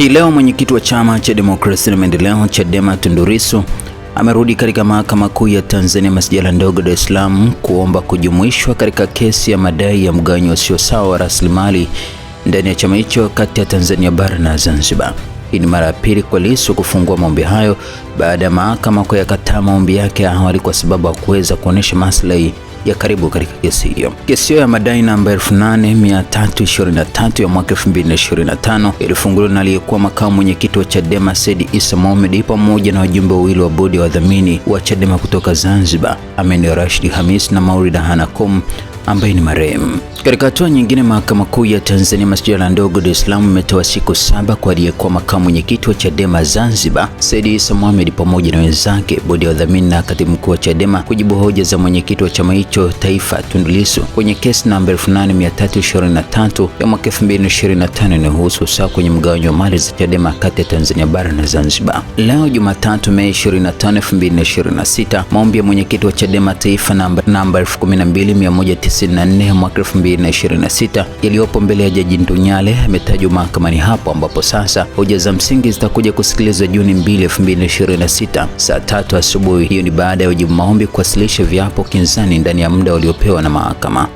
Hii leo mwenyekiti wa chama cha demokrasia na maendeleo Chadema Tundu Lissu amerudi katika mahakama kuu ya Tanzania masjala ndogo Dar es Salaam kuomba kujumuishwa katika kesi ya madai ya mgawanyo usio sawa wa rasilimali ndani ya chama hicho kati ya Tanzania bara na Zanzibar. Hii ni mara ya pili kwa Lissu kufungua maombi hayo baada ya mahakama kuyakataa maombi yake ya awali kwa sababu hakuweza kuonesha maslahi ya karibu katika kesi hiyo. Kesi hiyo ya madai namba 8323 ya mwaka 2025 ilifunguliwa na aliyekuwa makamu mwenyekiti wa Chadema Said Issa Mohamed pamoja na wajumbe wawili wa bodi ya wadhamini wa Chadema kutoka Zanzibar, Amin Rashid Hamis na Maulid Hanakum ambaye ni marehemu. Katika hatua nyingine, mahakama kuu ya Tanzania masjala ndogo Dar es Salaam imetoa siku 7 kwa aliyekuwa makamu mwenyekiti wa Chadema Zanzibar Said Issa Mohamed pamoja na wenzake, bodi ya wadhamini na katibu mkuu wa Chadema kujibu hoja za mwenyekiti wa chama hicho taifa Tundu Lissu kwenye kesi namba 8323 ya mwaka 2025 inayohusu usawa kwenye mgawanyo wa mali za Chadema kati ya Tanzania bara na Zanzibar. Leo Jumatatu Mei 25, 2026, maombi ya mwenyekiti wa Chadema taifa namba 12194 ya mwaka 2026 yaliyopo mbele ya Jaji Ndunyale yametajwa mahakamani hapo, ambapo sasa hoja za msingi zitakuja kusikilizwa Juni 2, 2026 saa 3 asubuhi. Hiyo ni baada ya wajibu maombi kuwasilisha viapo kinzani ndani ya muda waliopewa na mahakama.